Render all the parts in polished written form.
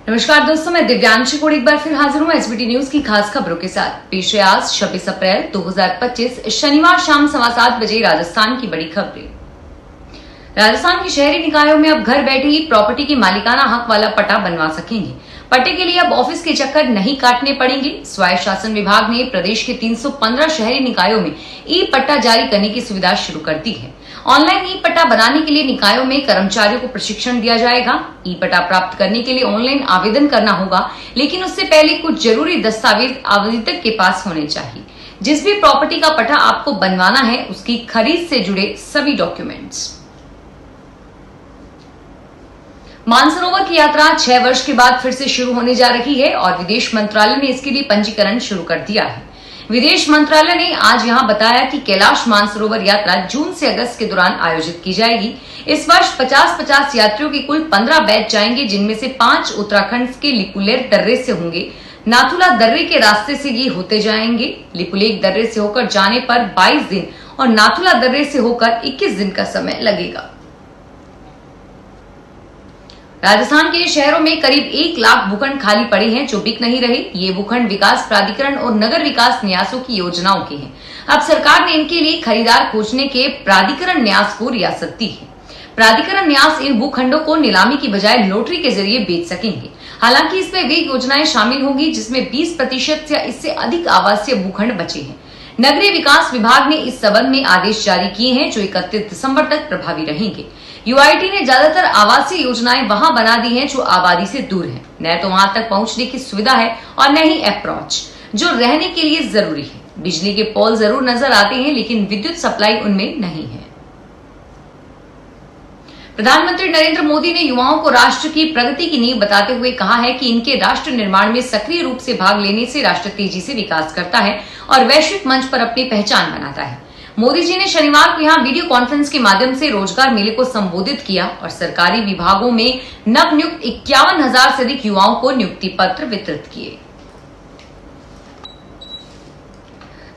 नमस्कार दोस्तों, मैं दिव्यांशी कोड एक बार फिर हाजिर हूँ एसबीटी न्यूज की खास खबरों के साथ। पेश है आज 26 अप्रैल 2025 शनिवार शाम 7:15 बजे राजस्थान की बड़ी खबरें। राजस्थान के शहरी निकायों में अब घर बैठे ही प्रॉपर्टी की मालिकाना हक वाला पट्टा बनवा सकेंगे। पट्टे के लिए अब ऑफिस के चक्कर नहीं काटने पड़ेंगे। स्वायत्त शासन विभाग ने प्रदेश के 315 शहरी निकायों में ई पट्टा जारी करने की सुविधा शुरू कर दी है। ऑनलाइन ई पट्टा बनाने के लिए निकायों में कर्मचारियों को प्रशिक्षण दिया जाएगा। ई पट्टा प्राप्त करने के लिए ऑनलाइन आवेदन करना होगा, लेकिन उससे पहले कुछ जरूरी दस्तावेज आवेदक के पास होने चाहिए। जिस भी प्रॉपर्टी का पट्टा आपको बनवाना है, उसकी खरीद से जुड़े सभी डॉक्यूमेंट्स। मानसरोवर की यात्रा 6 वर्ष के बाद फिर से शुरू होने जा रही है और विदेश मंत्रालय ने इसके लिए पंजीकरण शुरू कर दिया है। विदेश मंत्रालय ने आज यहां बताया कि कैलाश मानसरोवर यात्रा जून से अगस्त के दौरान आयोजित की जाएगी। इस वर्ष 50-50 यात्रियों के कुल 15 बैच जाएंगे, जिनमें से 5 उत्तराखंड के लिपुलेख दर्रे से होंगे। नाथुला दर्रे के रास्ते से ये होते जाएंगे। लिपुलेख दर्रे से होकर जाने पर 22 दिन और नाथुला दर्रे से होकर 21 दिन का समय लगेगा। राजस्थान के शहरों में करीब 1 लाख भूखंड खाली पड़े हैं जो बिक नहीं रहे। ये भूखंड विकास प्राधिकरण और नगर विकास न्यासों की योजनाओं के हैं। अब सरकार ने इनके लिए खरीदार खोजने के प्राधिकरण न्यास को रियासत दी है। प्राधिकरण न्यास इन भूखंडों को नीलामी की बजाय लॉटरी के जरिए बेच सकेंगे। हालांकि इसमें वे योजनाएं शामिल होंगी जिसमें 20% या इससे अधिक आवासीय भूखंड बचे हैं। नगरीय विकास विभाग ने इस संबंध में आदेश जारी किए हैं जो 31 दिसंबर तक प्रभावी रहेंगे। यूआईटी ने ज्यादातर आवासीय योजनाएं वहां बना दी हैं जो आबादी से दूर हैं। न तो वहां तक पहुंचने की सुविधा है और न ही अप्रोच जो रहने के लिए जरूरी है। बिजली के पोल जरूर नजर आते हैं, लेकिन विद्युत सप्लाई उनमें नहीं है। प्रधानमंत्री नरेंद्र मोदी ने युवाओं को राष्ट्र की प्रगति की नींव बताते हुए कहा है कि इनके राष्ट्र निर्माण में सक्रिय रूप से भाग लेने से राष्ट्र तेजी से विकास करता है और वैश्विक मंच पर अपनी पहचान बनाता है। मोदी जी ने शनिवार को यहां वीडियो कॉन्फ्रेंस के माध्यम से रोजगार मेले को संबोधित किया और सरकारी विभागों में नवनियुक्त 51,000 से अधिक युवाओं को नियुक्ति पत्र वितरित किए।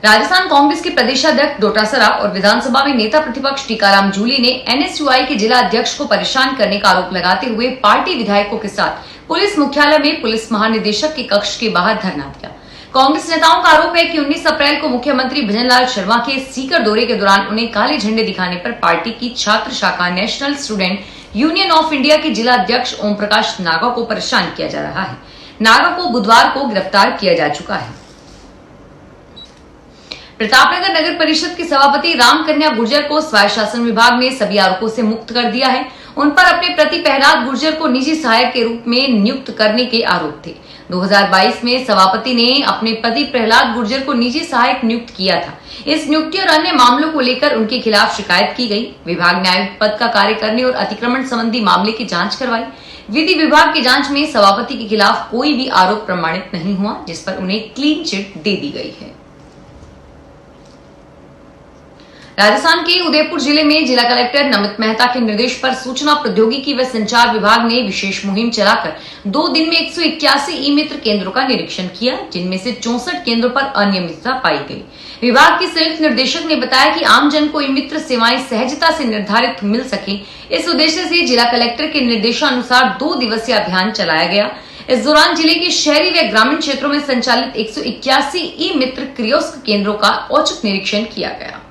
राजस्थान कांग्रेस के प्रदेशाध्यक्ष डोटासरा और विधानसभा में नेता प्रतिपक्ष टीकाराम जूली ने एनएसयूआई के जिला अध्यक्ष को परेशान करने का आरोप लगाते हुए पार्टी विधायकों के साथ पुलिस मुख्यालय में पुलिस महानिदेशक के कक्ष के बाहर धरना दिया। कांग्रेस नेताओं का आरोप है कि 19 अप्रैल को मुख्यमंत्री भजनलाल शर्मा के सीकर दौरे के दौरान उन्हें काले झंडे दिखाने पर पार्टी की छात्र शाखा national student union of India के जिला अध्यक्ष ओम प्रकाश नागा को परेशान किया जा रहा है। नागा को बुधवार को गिरफ्तार किया जा चुका है। प्रतापनगर नगर परिषद के सभापति रामकन्या गुर्जर को स्वायत्त शासन विभाग ने सभी आरोपों से मुक्त कर दिया है। उन पर अपने पति प्रहलाद गुर्जर को निजी सहायक के रूप में नियुक्त करने के आरोप थे। 2022 में सभापति ने अपने पति प्रहलाद गुर्जर को निजी सहायक नियुक्त किया था। इस नियुक्ति और अन्य मामलों को लेकर उनके खिलाफ शिकायत की गई। विभाग ने आयुक्त पद का कार्य करने और अतिक्रमण संबंधी मामले की जांच करवाई। विधि विभाग की जांच में सभापति के खिलाफ कोई भी आरोप प्रमाणित नहीं हुआ, जिस पर उन्हें क्लीन चिट दे दी गई है। राजस्थान के उदयपुर जिले में जिला कलेक्टर नमित मेहता के निर्देश पर सूचना प्रौद्योगिकी व संचार विभाग ने विशेष मुहिम चलाकर 2 दिन में 181 ई मित्र केंद्रों का निरीक्षण किया, जिनमें से 64 केंद्रों पर अनियमितता पाई गई। विभाग की संयुक्त निदेशक ने बताया कि आमजन को ई मित्र सेवाएं सहजता से निर्धारित मिल सके, इस उद्देश्य से जिला कलेक्टर के निर्देशानुसार 2 दिवसीय अभियान चलाया गया। इस दौरान जिले के शहरी व ग्रामीण क्षेत्रों में संचालित 181 ई मित्र कियोस्क केंद्रों का औचक निरीक्षण किया गया।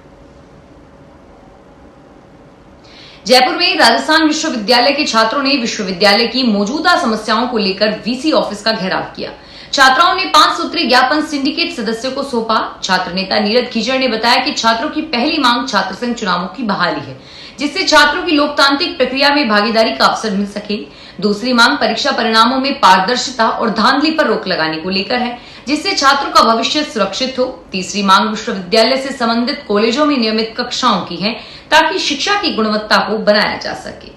जयपुर में राजस्थान विश्वविद्यालय के छात्रों ने विश्वविद्यालय की मौजूदा समस्याओं को लेकर वीसी ऑफिस का घेराव किया। छात्राओं ने 5 सूत्री ज्ञापन सिंडिकेट सदस्यों को सौंपा। छात्र नेता नीरज खीजड़ ने बताया कि छात्रों की पहली मांग छात्र संघ चुनावों की बहाली है, जिससे छात्रों की लोकतांत्रिक प्रक्रिया में भागीदारी का अवसर मिल सके। दूसरी मांग परीक्षा परिणामों में पारदर्शिता और धांधली पर रोक लगाने को लेकर है, जिससे छात्रों का भविष्य सुरक्षित हो। तीसरी मांग विश्वविद्यालय से संबंधित कॉलेजों में नियमित कक्षाओं की है, ताकि शिक्षा की गुणवत्ता को बनाया जा सके।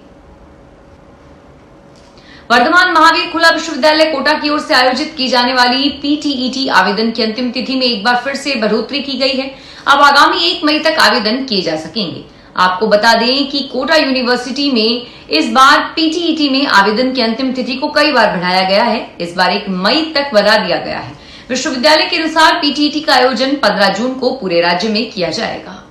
वर्धमान महावीर खुला विश्वविद्यालय कोटा की ओर से आयोजित की जाने वाली पीटीईटी आवेदन की अंतिम तिथि में एक बार फिर से बढ़ोतरी की गई है। अब आगामी 1 मई तक आवेदन किए जा सकेंगे। आपको बता दें कि कोटा यूनिवर्सिटी में इस बार पीटीईटी में आवेदन की अंतिम तिथि को कई बार बढ़ाया गया है। इस बार 1 मई तक बढ़ा दिया गया है। विश्वविद्यालय के अनुसार पीटीईटी का आयोजन 15 जून को पूरे राज्य में किया जाएगा।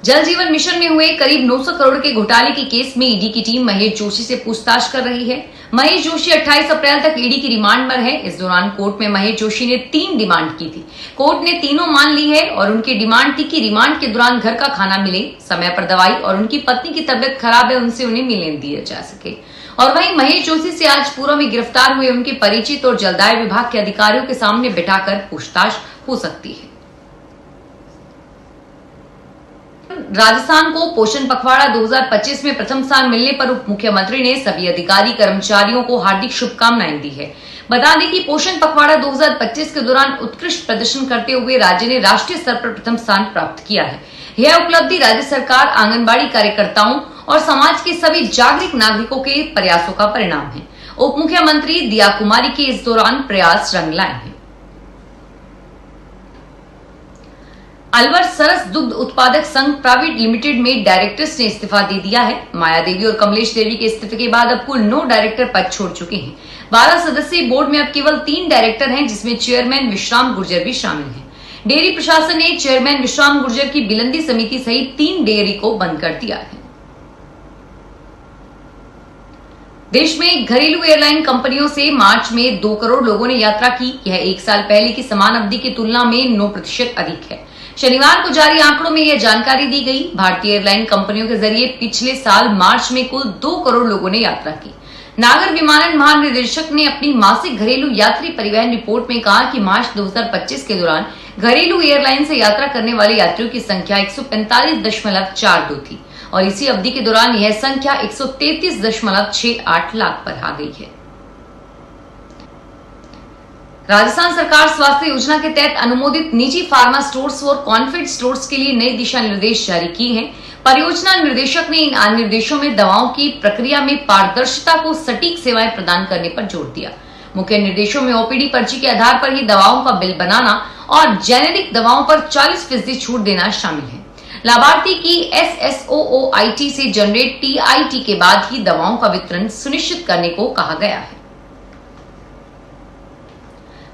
जल जीवन मिशन में हुए करीब 900 करोड़ के घोटाले के केस में ईडी की टीम महेश जोशी से पूछताछ कर रही है। महेश जोशी 28 अप्रैल तक ईडी की रिमांड पर है। इस दौरान कोर्ट में महेश जोशी ने 3 डिमांड की थी। कोर्ट ने तीनों मान ली है और उनकी डिमांड थी कि रिमांड के दौरान घर का खाना मिले, समय पर दवाई और उनकी पत्नी की तबियत खराब है उनसे उन्हें मिलने दिया जा सके। और वहीं महेश जोशी से आज पूर्व में गिरफ्तार हुए उनके परिचित और जलदाय विभाग के अधिकारियों के सामने बिठाकर पूछताछ हो सकती है। राजस्थान को पोषण पखवाड़ा 2025 में प्रथम स्थान मिलने पर उप मुख्यमंत्री ने सभी अधिकारी कर्मचारियों को हार्दिक शुभकामनाएं दी है। बता दें कि पोषण पखवाड़ा 2025 के दौरान उत्कृष्ट प्रदर्शन करते हुए राज्य ने राष्ट्रीय स्तर पर प्रथम स्थान प्राप्त किया है। यह उपलब्धि राज्य सरकार, आंगनबाड़ी कार्यकर्ताओं और समाज के सभी जागरूक नागरिकों के प्रयासों का परिणाम है। उप मुख्यमंत्री दिया कुमारी के इस दौरान प्रयास रंग लाए हैं। अलवर सरस दुग्ध उत्पादक संघ प्राइवेट लिमिटेड में डायरेक्टर्स ने इस्तीफा दे दिया है। माया देवी और कमलेश देवी के इस्तीफे के बाद अब कुल 9 डायरेक्टर पद छोड़ चुके हैं। 12 सदस्यीय बोर्ड में अब केवल 3 डायरेक्टर हैं, जिसमें चेयरमैन विश्राम गुर्जर भी शामिल हैं। डेयरी प्रशासन ने चेयरमैन विश्राम गुर्जर की बिलंदी समिति सहित 3 डेयरी को बंद कर दिया है। देश में घरेलू एयरलाइन कंपनियों से मार्च में 2 करोड़ लोगों ने यात्रा की। यह 1 साल पहले की समान अवधि की तुलना में 9% अधिक है। शनिवार को जारी आंकड़ों में यह जानकारी दी गई। भारतीय एयरलाइन कंपनियों के जरिए पिछले साल मार्च में कुल 2 करोड़ लोगों ने यात्रा की। नागर विमानन महानिदेशक ने अपनी मासिक घरेलू यात्री परिवहन रिपोर्ट में कहा कि मार्च 2025 के दौरान घरेलू एयरलाइन से यात्रा करने वाले यात्रियों की संख्या 145.42 थी और इसी अवधि के दौरान यह संख्या 133.68 लाख पर आ गई है। राजस्थान सरकार स्वास्थ्य योजना के तहत अनुमोदित निजी फार्मा स्टोर्स और कॉन्फिड स्टोर्स के लिए नए दिशा निर्देश जारी किए हैं। परियोजना निर्देशक ने इन निर्देशों में दवाओं की प्रक्रिया में पारदर्शिता को सटीक सेवाएं प्रदान करने पर जोर दिया। मुख्य निर्देशों में ओपीडी पर्ची के आधार पर ही दवाओं का बिल बनाना और जेनेरिक दवाओं पर 40% छूट देना शामिल है। लाभार्थी की SSOOIT से जनरेट TIT के बाद ही दवाओं का वितरण सुनिश्चित करने को कहा गया है।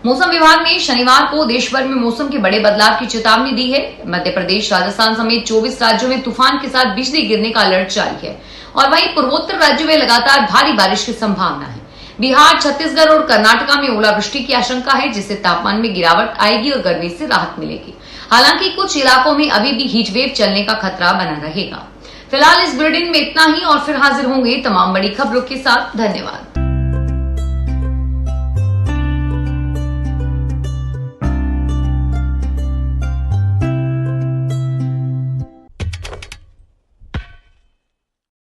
मौसम विभाग ने शनिवार को देश भर में मौसम के बड़े बदलाव की चेतावनी दी है। मध्य प्रदेश, राजस्थान समेत 24 राज्यों में तूफान के साथ बिजली गिरने का अलर्ट जारी है और वहीं पूर्वोत्तर राज्यों में लगातार भारी बारिश की संभावना है। बिहार, छत्तीसगढ़ और कर्नाटका में ओलावृष्टि की आशंका है, जिससे तापमान में गिरावट आएगी और गर्मी से राहत मिलेगी। हालांकि कुछ इलाकों में अभी भी हीटवेव चलने का खतरा बना रहेगा। फिलहाल इस बुलेटिन में इतना ही और फिर हाजिर होंगे तमाम बड़ी खबरों के साथ। धन्यवाद।